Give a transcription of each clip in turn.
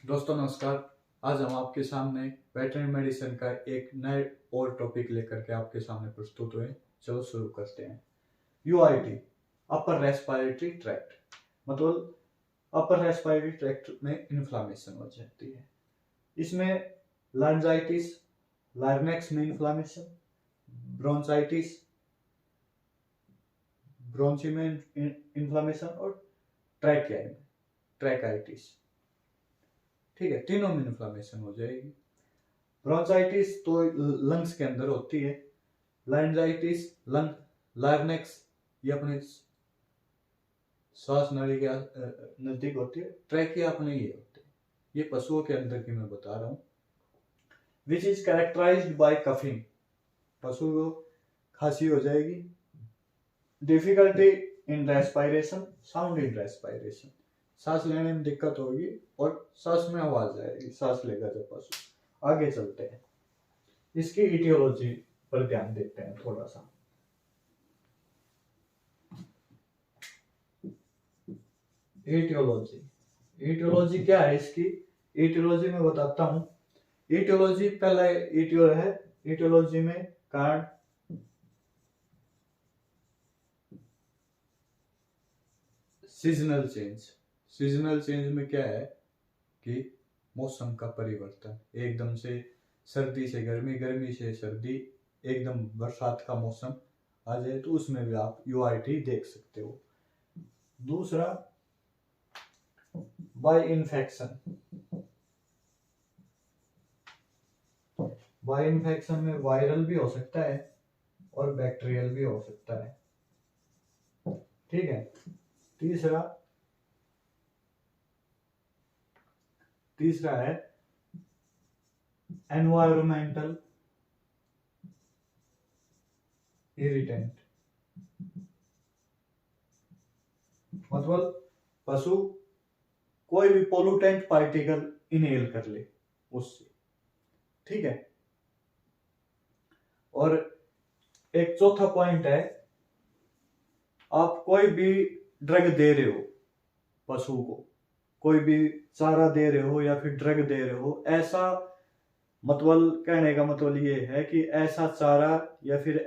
दोस्तों नमस्कार। आज हम आपके सामने वेटरनरी मेडिसिन का एक नए और टॉपिक लेकर के आपके सामने प्रस्तुत हुए। चलो शुरू करते हैं। यूआईटी, अपर रेस्पिरेटरी ट्रैक्ट, मतलब अपर रेस्पिरेटरी ट्रैक्ट में इन्फ्लामेशन हो जाती है। इसमें लार्ंजाइटिस, लार्नेक्स में इन्फ्लामेशन, ब्रोंचाइटिस, ब्रोंची में इन्फ्लामेशन और ट्रैकिया में ट्रैकाइटिस। ठीक है, तीनों में इन्फ्लामेशन हो जाएगी। ब्रोंचाइटिस तो लंग्स के अंदर होती है, लार्ंजाइटिस लंग, लार्नेक्स ये अपने श्वास नली के नजदीक होती है, ट्रैकिया अपने ये होते हैं। ये पशुओं के अंदर की मैं बता रहा हूँ। Which is characterised by coughing, पशु को खांसी हो जाएगी। Difficulty in respiration, sound in respiration, सांस लेने में दिक्कत होगी और सांस में आवाज आएगी, सांस लेगा जब पशु। आगे चलते हैं, इसकी इटियोलॉजी पर ध्यान देते हैं थोड़ा सा। इटियोलॉजी क्या है इसकी? इटियोलॉजी में बताता हूं। इटियोलॉजी पहला इटियोलॉजी में कारण, सीजनल चेंज में क्या है कि मौसम का परिवर्तन, एकदम से सर्दी से गर्मी, गर्मी से सर्दी, एकदम बरसात का मौसम आ जाए तो उसमें भी आप यूआईटी देख सकते हो। दूसरा बाय इन्फेक्शन में वायरल भी हो सकता है और बैक्टीरियल भी हो सकता है। ठीक है। तीसरा है एनवायरमेंटल इरिटेंट, मतलब पशु कोई भी पोल्यूटेंट पार्टिकल इनहेल कर ले उससे। ठीक है। और एक चौथा पॉइंट है, आप कोई भी ड्रग दे रहे हो पशु को, कोई भी चारा दे रहे हो या फिर ड्रग दे रहे हो, ऐसा मतलब कहने का मतलब ये है कि ऐसा चारा या फिर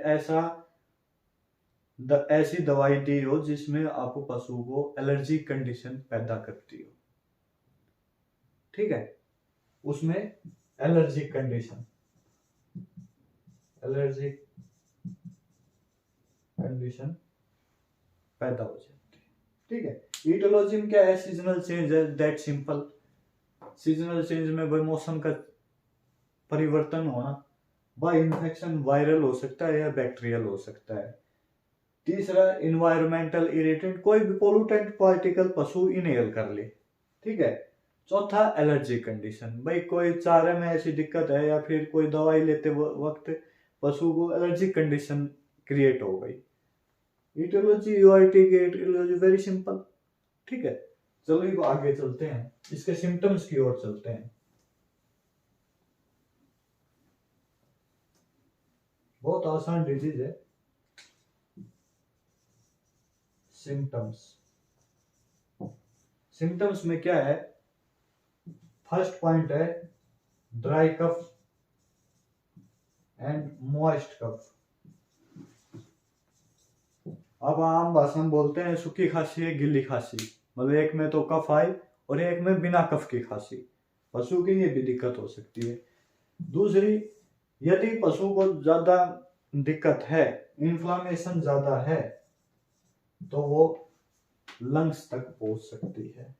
ऐसी दवाई दी हो जिसमें आपको पशु को एलर्जी कंडीशन पैदा करती हो। ठीक है, उसमें एलर्जी कंडीशन पैदा हो जाती है। ठीक है। इटियोलॉजी में क्या है? सीजनल चेंज है, दैट सिंपल। सीजनल चेंज में भाई मौसम का परिवर्तन होना, बाय इन्फेक्शन वायरल हो सकता है या बैक्टीरियल हो सकता है। तीसरा इन्वायरमेंटल इरिटेंट, कोई भी पोल्यूटेंट पार्टिकल पशु इनहेल कर ले। ठीक है। चौथा एलर्जी कंडीशन, भाई कोई चारे में ऐसी दिक्कत है या फिर कोई दवाई लेते वक्त पशु को एलर्जी कंडीशन क्रिएट हो गई। इटियोलॉजी यूआईटी की इटियोलॉजी वेरी सिंपल। ठीक है। चलो आगे चलते हैं, इसके सिम्टम्स की ओर चलते हैं। बहुत आसान डिजीज है। सिम्टम्स में क्या है? फर्स्ट पॉइंट है ड्राई कफ एंड मॉइस्ट कफ। अब आम भाषा में बोलते हैं सूखी खांसी है, गिल्ली खांसी, मतलब एक में तो कफ आई और एक में बिना कफ की खांसी। पशु की ये भी दिक्कत हो सकती है। दूसरी, यदि पशु को ज्यादा दिक्कत है, इन्फ्लामेशन ज्यादा है, तो वो लंग्स तक पहुंच सकती है।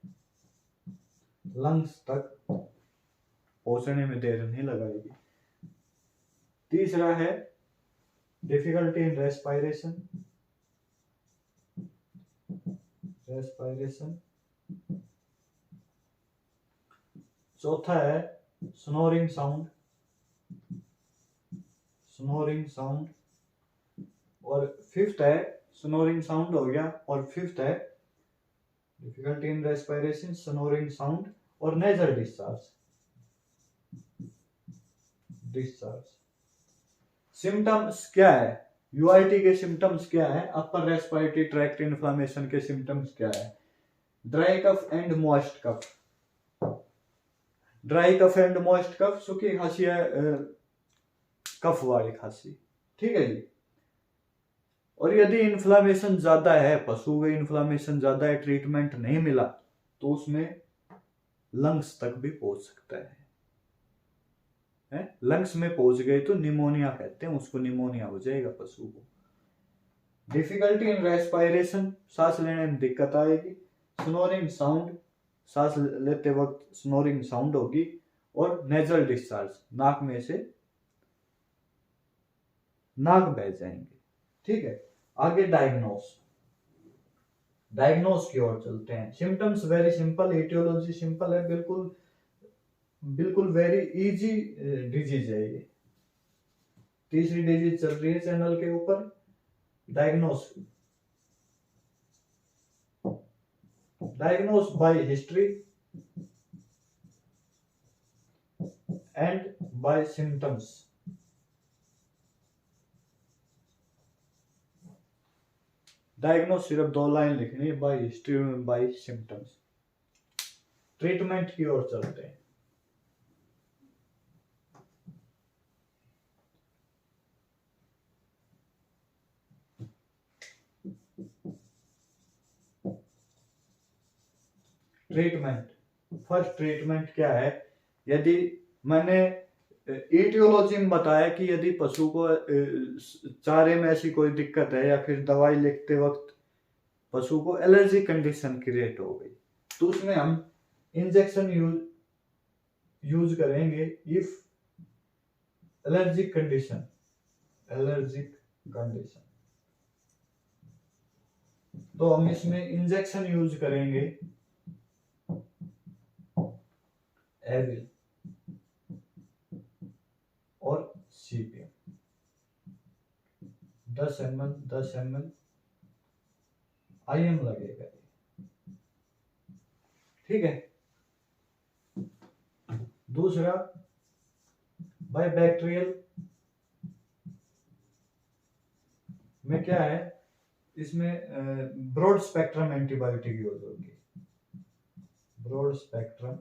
लंग्स तक पहुंचने में देर नहीं लगाएगी। तीसरा है डिफिकल्टी इन रेस्पिरेशन। चौथा है स्नोरिंग साउंड। और फिफ्थ है, स्नोरिंग साउंड हो गया, और फिफ्थ है difficulty in respiration, snoring sound और नेजल डिस्चार्ज। सिम्टम्स क्या है? यूआईटी के सिम्टम्स क्या है? अपर रेस्पिरेटरी ट्रैक्ट इन्फ्लेमेशन के सिम्टम्स क्या है? Dry cough and moist cough. Dry cough and moist cough, सूखी खांसी है कफ वाली खांसी, ठीक है जी। और यदि इन्फ्लामेशन ज्यादा है, पशु में इन्फ्लामेशन ज्यादा है, ट्रीटमेंट नहीं मिला, तो उसमें लंग्स तक भी पहुंच सकता है? लंग्स में पहुंच गए तो निमोनिया कहते हैं उसको, निमोनिया हो जाएगा पशु को। डिफिकल्टी इन रेस्पिरेशन, सांस लेने में दिक्कत आएगी। स्नोरिंग साउंड, सांस लेते वक्त स्नोरिंग साउंड होगी। और नेजल डिस्चार्ज, नाक में से नाक बह जाएंगे, ठीक है। आगे डायग्नोस की ओर चलते हैं। Symptoms very simple, aetiology simple है, बिल्कुल बिल्कुल वेरी इजी डिजीज है ये। तीसरी डिजीज चल रही है चैनल के ऊपर, diagnose by history and by symptoms. Diagnose सिर्फ 2 लाइन लिखनी है, by history by symptoms. Treatment की ओर चलते हैं। ट्रीटमेंट, फर्स्ट ट्रीटमेंट क्या है? यदि मैंने एटियोलॉजी में बताया कि यदि पशु को चारे में ऐसी कोई दिक्कत है या फिर दवाई लिखते वक्त पशु को एलर्जी कंडीशन क्रिएट हो गई, तो उसमें हम इंजेक्शन यूज करेंगे। इफ एलर्जिक कंडीशन तो हम इसमें इंजेक्शन यूज करेंगे एविल और सीपीएम। 10 ml IM लगेगा, ठीक है। दूसरा बाय बैक्टीरियल में क्या है, इसमें ब्रॉड स्पेक्ट्रम एंटीबायोटिक यूज होगी। Broad spectrum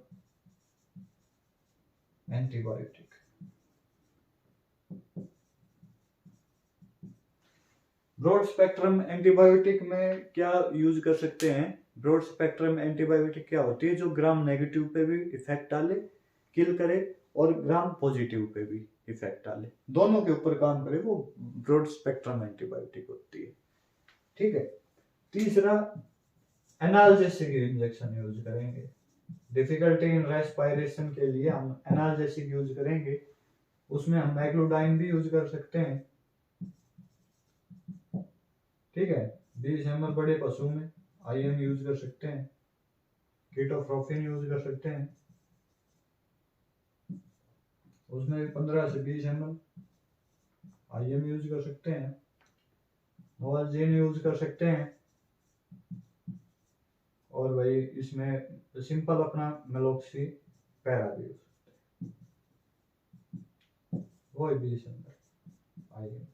antibiotic, broad spectrum antibiotic में क्या यूज कर सकते हैं? ब्रॉड स्पेक्ट्रम एंटीबायोटिक क्या होती है? जो ग्राम नेगेटिव पे भी इफेक्ट डाले, किल करे, और ग्राम पॉजिटिव पे भी इफेक्ट डाले, दोनों के ऊपर काम करे, वो ब्रॉड स्पेक्ट्रम एंटीबायोटिक होती है, ठीक है। तीसरा एनाल्जेसिक इंजेक्शन यूज करेंगे। डिफिकल्टी इन रेस्पिरेशन के लिए हम एनाल्जेसिक यूज करेंगे। उसमें हम मैक्लोडाइन भी यूज कर सकते हैं, ठीक है। 20 ml बड़े पशु में IM यूज कर सकते हैं। कीटोप्रोफिन यूज कर सकते हैं, उसमें 15 से 20 ml IM यूज कर सकते हैं। नोवाल्जीन यूज कर सकते हैं, और भाई इसमें सिंपल अपना मेलोक्सी पैरा भी यूज सकते हैं, वो 20 ml IM।